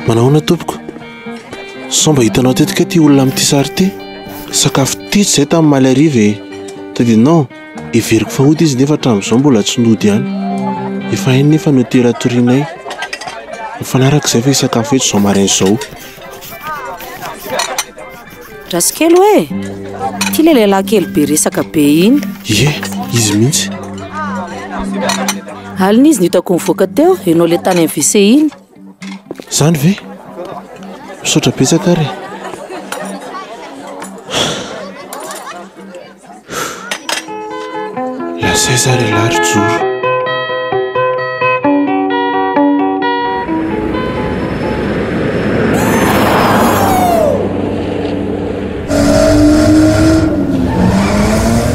Manahoana tompoko? Somba hitanao tetika ty olona amin'ity sary ty. Sakafo ty zay tamin'ny maly ariva e. Tadinao, everiko fa hody izy nefa hatramin'izao mbola tsy nody ihany. Efa hainy nefa no tela torinay. Mifanaraka izay fa hisakafo eto zao maraina izao. Rasikely hoe, ty le lehilahy kely be resaka be iny. Ie, izy mihitsy. Alina izy nitako mivoaka teo, ianao le tany amin'ny WC iny. Zany ve? Misaotra betsaka ary. Lasay zary lary Joro.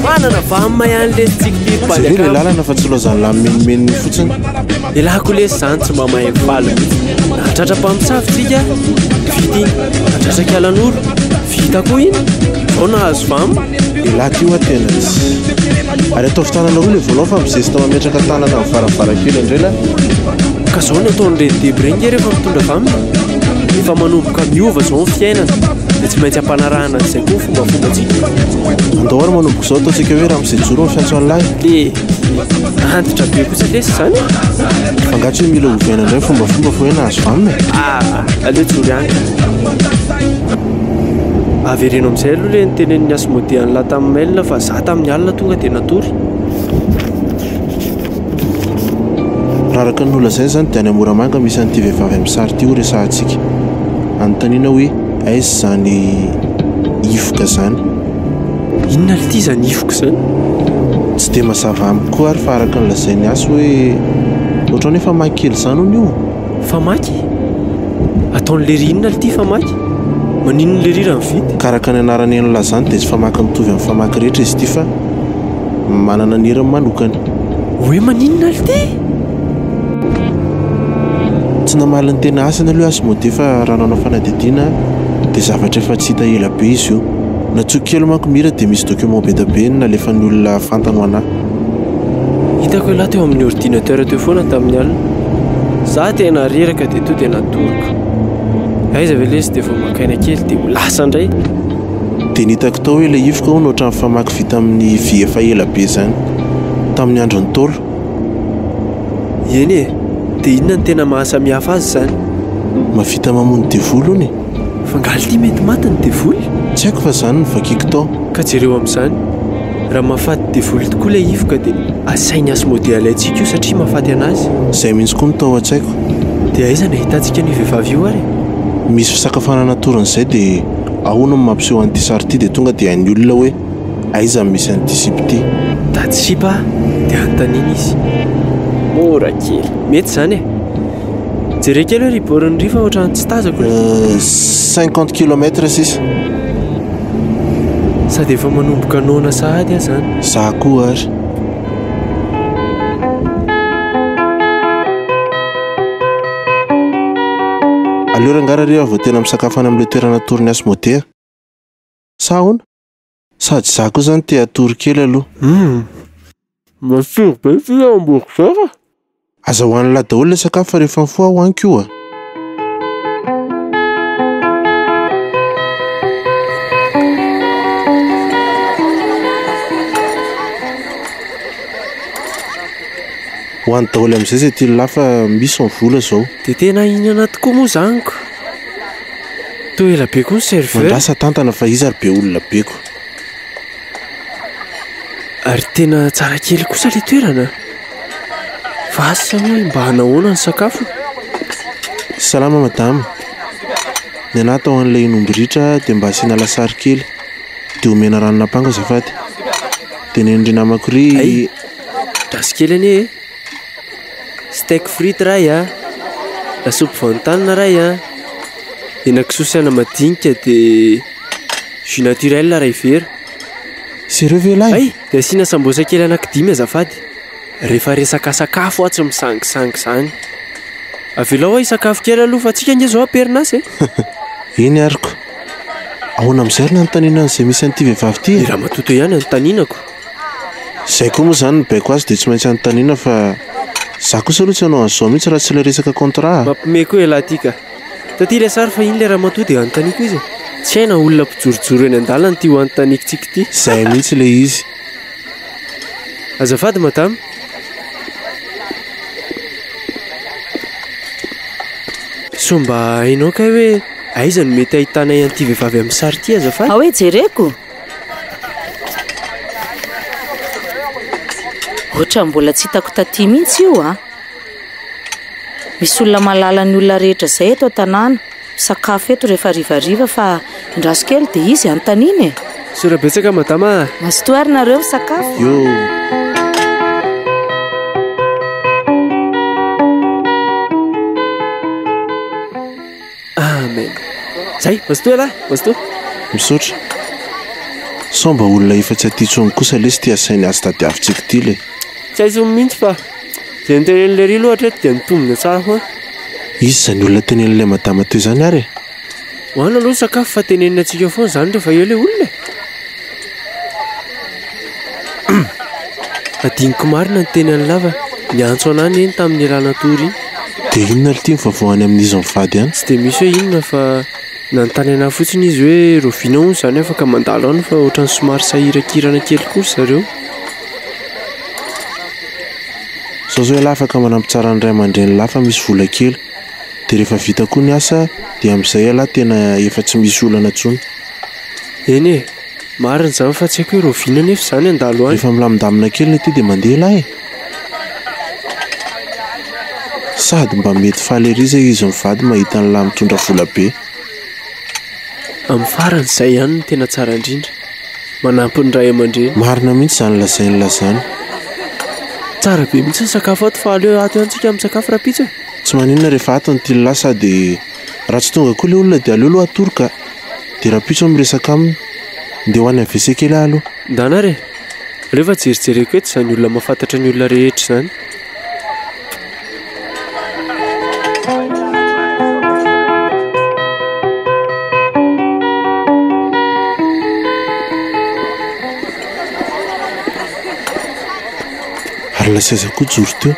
Manana vamayan le tsikty Zay le lalana fa tsy loazany la menimeniny fotsiny. Ilako le zany tsy mamahay faly. Natratra mpamitsafitsika, vity. Natratra kialan'olo, vita koa iny. Vao nahazo vama. Ilaky io atena tsy. Ary atao fitanana roa le voalao fa mizesta mametraka tanana amin'ny varavarakely indray la. Ka zao ny ataon'ireny debrenge rehefa mitondra vamina. Efa manomboka miova zao ny fiainana. Dia tsy maintsy ampanarahana an'izay koa fombafombatsika. Andao ary manomboka izao ataontsika hoe raha amin'izay Joro ny fiantso an'lahy. Antitra be kosa lesy zany. Fangatso hoe mila ovaina indray fombafomba fa hoe nahazo vamina. Aleo Joro ihany. Avereno amin'izay aloha le nitenen'ny Asmodé an'la tamin'ny mail fa za tamin'ny alina tonga dia natory. Raha araka ny olona izay zany dia any Moramanga misy an'ity vehivavy amin'ny sary ity ho resahantsika. Anontaniana hoe aiza zany ifoka zany. Inona le ty zany ifoka zany? Tsy dia mazava amiko koa ary fa araka ny lazainy azy hoe ohatrany hoe famaky kely zany hono io. Famaky? Ataon'le rinona le ty famaky? Maninona le rira mividy? Ka araka ny anarany en'la zany dia tsy famaky mitovy amin'ny famaky rehetra izy ity fa manana ny heriny manokany. Hoe maninona le ty? Tsy namaly ny tena asany aloha Asmodé fa raha nanao fanadidina dia zavatra efa tsy hita ela be izy io. Natsoky kely manko mira dia misy document be da be nalefan'ny olona fantano anahy. Hitako hoe laha teo amin'ny ordinateur teo foana tamin'ny alina. Za tena reraka dia to tena toroko. Aiza ve lesy dia vao makaina kely dia milasa indray. Dia nitako tao hoe ilay ifoka hono ohatran'ny famaky vita amin'ny vy efa ela be zany tamin'ny andron'ny Taolo. Eny e, dia inona ny tena mahasamihafa azy zany? Mavita mamono devoly hono e. Fangaly ty mety maty ny devoly? Tsy haiko fa zany ny vakiko tao. Ka jereo amin'izany, raha mahafaty devoly tokoa ilay ifoka dia asainy Asmodé alaintsika io satria mahafaty anazy. Izay mihitsy koa no tao an-tsaiko. Dia aiza no ahitantsika ny vehivavy io ary? Misy fisakafoanana toran'izay dia ahoana no mampiseho an'ity sary ity dia tonga dia hain'ny olona hoe aiza misy an'ity sipy ity. Tady sipa dia anontaniana izy. Mora kely. Mety zany e. Jereo kely hoe riboriny rifa ohatrany tsy tazako. 50 km sisa. Sady efa manomboka noana sahady aho zany. Za koa ary. Aleo rangara rehefa vao tena misakafo any amin'ilay toerana torin'ny Asmodé. Sa ahoana? Sady za koa zany te hatory kely aloha. Masiro be ty hamburger. Aza hoan'ny lahy daholo ilay sakafo fa rehefa mifoha hoaniko io a. Hoany daholo amin'izay izay ty lafa misy ny vola zao. Dia tena hihinana tokoa moa zaniko. Toa ela be koa ny serveur. Mandrasa tantana fa izy ary be olona beko. Ary tena tsara kely kosa ilay toerana. Vasa hoe mba hanahoana ny sakafo. Salama madama. Ny anahy tao an'ilay inombiritra dia mba asiana lasary kely dia omena ranona pango azafady. Dia ny endry namako ry Rasy kely anie e. Steak frite ray a. Lasopy voantanina ray a. Henakisoa sy anamadinika dia jus naturel ray vera. Sérieux ve lahy? Ay, dia asiana sambosa kely anankidimy azafady. Rehefa resaka sakafo aho tsy misangisangy zany. Avelao aho sakafo kely aloha fa tsika nge zao aperinasy e. Eny ariko. Ahoana amin'izay ary nanontaniana an'izay misy an'ity vehivavy ity? Raha matoto ihany anontanianako. Izay koa moa zany ny baiko azy dia tsy maintsy anontaniana fa za kosa aloha tsy hanao an'izao mihitsy raha tsy ilay resaka contrat. Mampime koa elahy tika. taty ilay sary fa iny ilay raha matoa dia anontaniako izy tsy haina olona mpijorojoro eny an-dalana ty ho anontaniako tsika ty izay mihitsy ilay izy azafady madama so mba hainao ka hoe aiza no mety ahitanay an'ity vehivavy amin'ny sary ty azafady hoe jereko ohatra mbola tsy hitako taty mihitsy io a misy olona malala ny olona rehetra izay eto an-tanàna sakafo eto rehefa rivariva fa indraso kely dia izy antaniny e sorabetsaka madama masotoarinareo misakafo io amen zay masotoa lahy masotoa misaotra sao mba olona efa tsy atytsony kosa lesy ty asainy azy tadiavintsika ty le tsy aizony mihitsy fa zay nitenen'ilay ry loatra eto dia nitombona tsara foa izy zany olona tenen'ilay madama toy izany ary hoana aloha sakafo fa tenenina antsika foana izany rehefa eo ilay olona adiniko marina ny teny any lava niantso anany eny tamin'ny alana tory iny dia inona ly ty mivavoany amin'izy mivady ihany tsy dia misy hoe inona fa nanontany anahy fotsiny izy hoe rovina ono izany afaka mandalo any fa ohatrany somary sahirakirana kely kory zareo sao zao lahy afaka manampitsara ny ray aman-dreny lahy fa misy vola kely dia rehefa vita koa ny asa dia amin'izay lahy tena efa tsy misy olana ntsony eny e marina izany fa tsy haiko hoe rovina nefa izany andalo any rehefa milamindamina kely ny ty dia mandeha lahy sady mba mety fahalehiriza izy mivady mahita ny lahy mitondra vola be amin'ny farany izay ihany no tena tsara indrindra manampy ny ray aman-dreny marina mihitsy izany lazainy lazany tsara be mihitsy ny sakafo ato fa aleo ato ihany tsika amin'ny sakafo rapitsa tsy maninona rehefa ato ny tily lahy sady raha tsy tonga koa ilay olona dia aleo aloha atoroka dia rapitso miresaka aminy ndeha ho any amin'ny wc kely aloha ndana re aleo fa jerijereko eto izany olona mahafantatra ny olona rehetra izany ary lasaiza koa Joro teo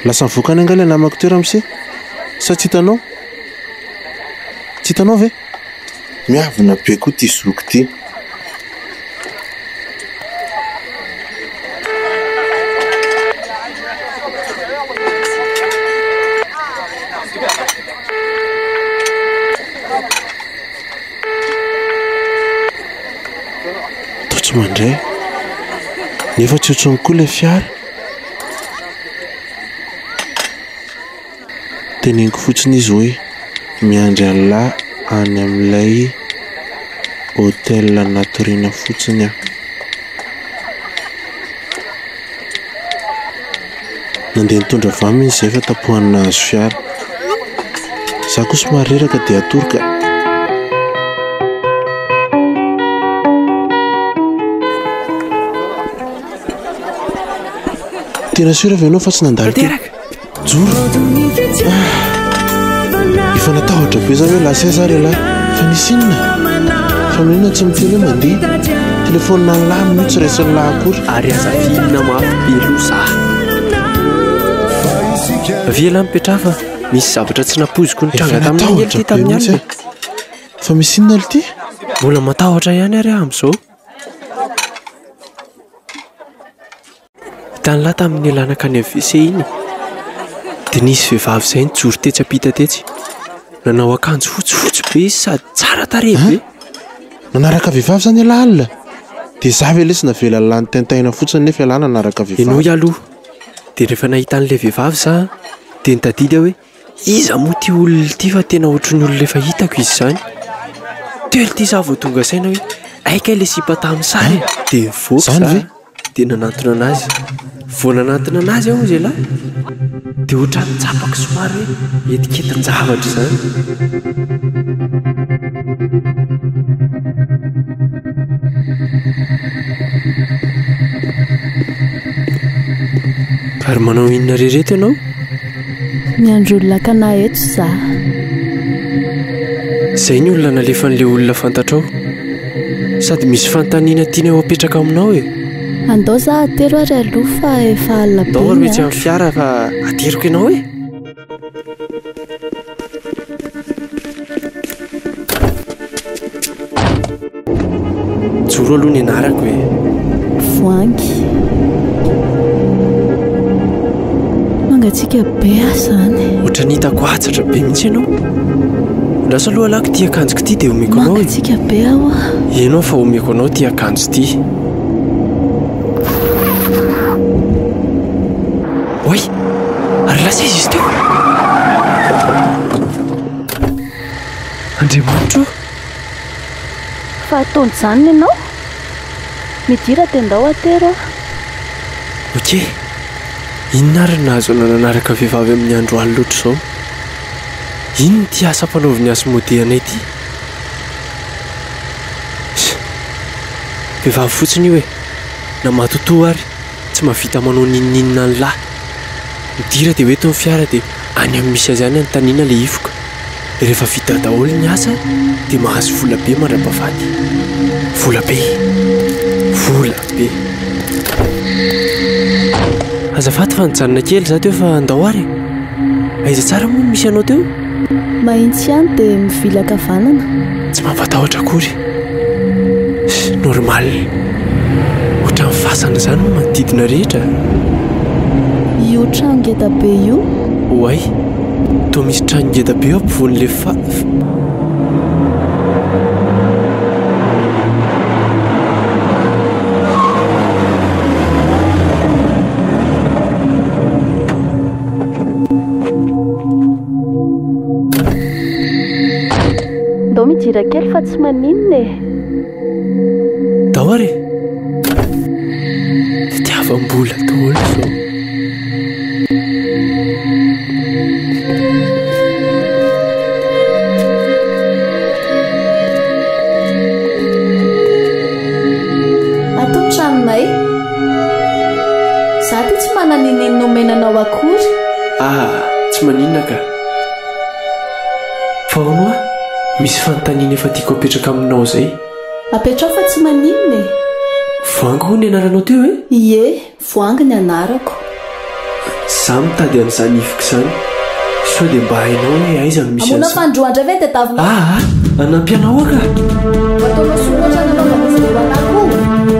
lasa mivokany anga ilay namako toera mise sa tsy hitanao tsy hitanao ve miavina be koa ty Joroko ty taotsy mandray nefa tsy ohatrany koa ilay fiara teneniko fotsiny izy hoe miandry an'lahy any amin'ilay hôtel natoriana fotsiny aho nandeha nitondra vaminy izay fa tapohanina azo fiara za koa somary reraka dia atoroka tena sura ve anao fa tsy nandalo ty Joro efa natahotra be za hoe lasay za relahy fa nisy inona fa minona tsy miteny hoe mandeha telefônina ny lahy minio tsy raisin'ny lahy akory ary azafinina mafy be loza avia mipetraha fa misy zavatra tsy napoziko ny tranga tamin'ny ely ty tamin'ny alina fa misy inona ly ty mbola matahotra ihany ary amin'izao hitany lahy tamin'ny alanaka any amin'ny wc iny dia nisy vehivavy izay ny Joro tetsy apita tetsy nanao akanjo fotsifotsy be izy sady tsara tarehy be nanaraka vehivavy zany alahy alina dia za ve lesy navela lany taintaina fotsiny nefa alahy nanaraka vehivavy ianao ialoha dia rehefa nahita an'ilay vehivavy za dia nitadidy aho hoe iza moa ty olona ity fa tena ohatran'ny olona efa hitako izy izany telo ity za vao tonga saina hoe aika ilay sipa tamin'ny sary dia nivoaka za dia nanantona anazy vao nanantona anazy aho izay lahy dia ohatra nitsapako somary hoe etiketin-javatra izany ary manao inona rereto ianao miandro olona kana eto za izay ny olona nalefan'ilay olona fantatrao sady misy fanontaniana tiana eo apetraka aminao e andao za atero ary aloha fa efa alina be andao ary hoe tsy amin'ny fiara fa ateriko ianao e Joro aloha ny anarako hoe voangy mangatsika be zany ohatra ny hitako atsatra be mihitsy ianao lasa aloha alako ty akanjoko ty dia omeko anao mangatsika be aho ianao fa omeko anao ty akanjo ty oy ary lasa izy izy teo andriamanitro fa ataony zany ianao midira tendao Atero oke inona ary nahazo nananaraka vehivavy amin'ny andro aly loatra izao ino ty asa mpanaoviny Asmodé anay ty vehivavy fotsiny io hoe na matotoa ary tsy mahavita manao nininina ny lahy midira dia hoeto ny fiara dia any amin'ny misy azy any anytaniana le ifoka rehefa vita daholo ny asa dia mahazo vola be mandra-bavady vola be azafady fa nijanona kely za teo fa andao ary aiza tsara moa misy anao teo mahitsy ihany dia mivila kavanana tsy mampatahotra akory normal ohatra ny fasana izany no manodidina rehetra io trano ngeda be io oay toa misy trano ngeda be eo ampovoan'le ndao midira kely fa tsy maninona e dao ary fitiavam-bola daholo izao atao tranonay za ty tsy mananinino omenanao akory tsy maninona ka fa honoa misy fanontaniana efa tiako apetraka aminao izay apetrao fa tsy maninona e voangy ho ny anaranao teo e ie voangy ny anarako za mitady an'izany ifoka izany sao dia mba hainao hoe aiza misy amona fandroandra ve dia tavina anampianao aka ataonao sorotra nanaovan'izy ireo anako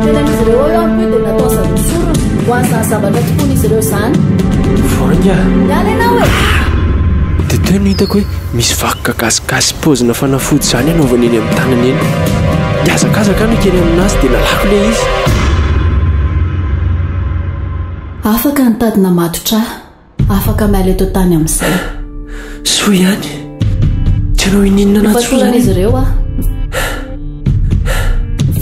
tena n'izy ireo eo ampo dia natao zany sorona ho an'izany zavatra tokoan'izy ireo izany voangy miala ianao e dia teo no hitako hoe misy vakoka gasikasy pozina fanafody izany anaovana eny amin'ny tanana eny miazakazaka no keny aminazy dia nalako le izy afaka nitadina matotra afaka miala eto tany amin'izay soa ihany tsy anao ininona nafasolan'izy ireo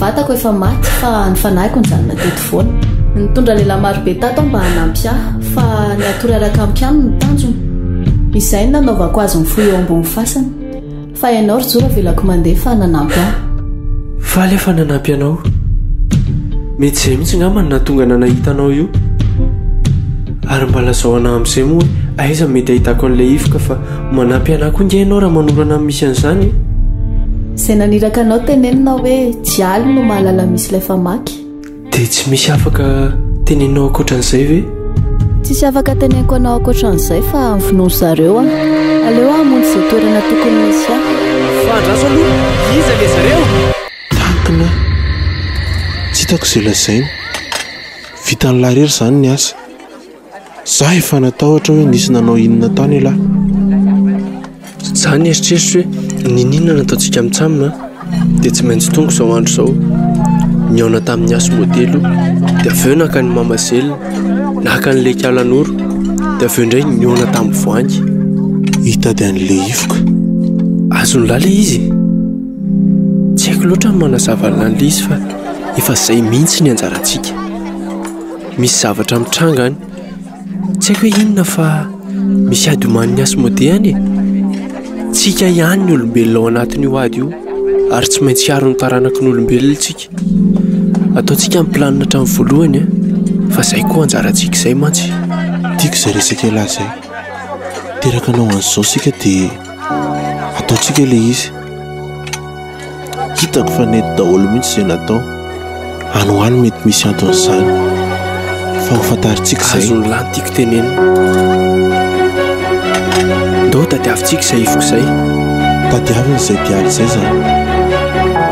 vatako efa maty fa ny fanahiko nyjanona teto foana nitondra lehilahy marobe tato mba hanampy ahy fa ny atory araka ampiano ny tanjona izay ny nanaovako azy mifoy eo ambony fasana fa ianao ry Joro avelako mandeha fa nanampy ahy fa alefa nanampy anao mety izay mihitsy ngamba ny nahatonga nanahitanao io ary mba lazahoana amin'izay moa aiza mety ahitako an'ilay ifoka fa manampy anahy koa nge ianao raha manorana amin'ny misy an'izany izay naniraka anao tenenina hoe jialy no mahalala misy ilay famaky dia tsy misy afaka tenenao akoatran'izay ve tsisy afaka teneniko anao akoatran'izay fa mivinono zareo aleo amonjy izay toerana tokony misy fa andraso aloha iza le zareo tankina tsy hitako izay lazaina vita ny larery izany ny asa za efa natahotra hoe nisy nanao inona tany alahy izany eritreritro hoe nininona nataontsika mitsamina dia tsy maintsy tongo izao andro izao niaona tamin'ny Asmodé aloha dia aveo naka ny mamazelina naka ny lekalan'oro dia aveo indray niaona tamin'ny voangy hita dia an'le ifoka azony lala izy tsy haiko loatra ny manazavana an'le izy fa efa izay mihitsy ny anjarantsika misy zavatra mitrangany tsy haiko hoe inona fa misy ady homanin'ny Asmodé any tsika ihany ny olombelona ao anatin'io ady io ary tsy maintsy hiaro ny taranaka ny olombelona tsika ataontsika amin'ny planina hatramin'ny voalohany fa izay koa anjarantsika izay mantsy tiako izay resaka elahy izay teraka anao an'izao sika dia ataontsika ilay izy hitako fa nety daholo mihitsy izay natao anohany mety misy anton'izany fa ho fantaritsika izay azony lany tiako tenenina ndao tadiavintsika izay ifoka izay tadiavina izay dialy izay zany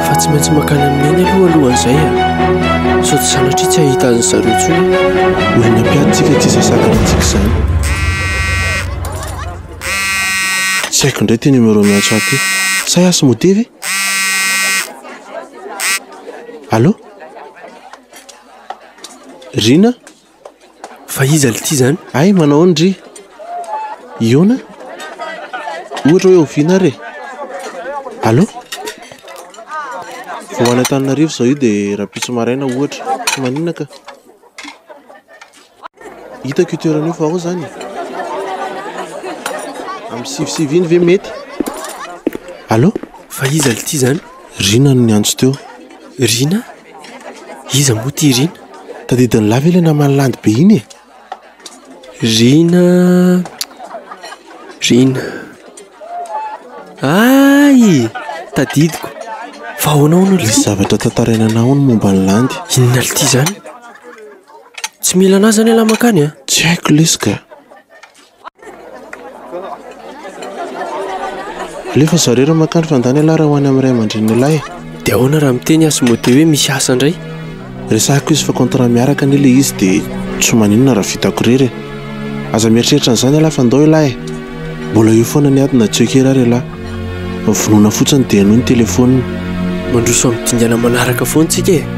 fa tsy maintsy makany amin'ny alohan'izay sao tsy sanatria tsy ahita azy zareo tsony olona mpiadytsika tsy sasakanatsika izany tsy haiko indray ty numéro miantso aty say Asmodé ve allo Rina fa izy ality zany ay manao ny ry iona ohatra hoe ovina re allo vao any Antananarivo zao io dia rapitso maraina ohatra tsy maninona ka hitako io toerana io fa ao zany amin'ny sivy iny ve mety allo fa izy ality zany Rina no niantso teo Rina iza moa ty Rina tadidiny lava ilay namany be iny Rina ay tadidiko fa ahoanao no misy zavatra tantarainanao ny momba ny landy inona ality zany tsy mila anazy zany alahy makany tsy haiko lesika alefa zareo raha makany fandany alahy raha ho any amin'ny ray aman-dreniny lahy dia ahoana raha miteny Asmodé hoe misy asa indray resahako izy fa contrat miaraka an'ilay izy dia tsy maninona raha vitako rery aza mieritreritra n'izany alahy fandao ilahy mbola io foana ny adina tsekera ary alahy vonoina fotsiny dia noho ny telefonina mandroso amin'ny dingana manaraka foantsika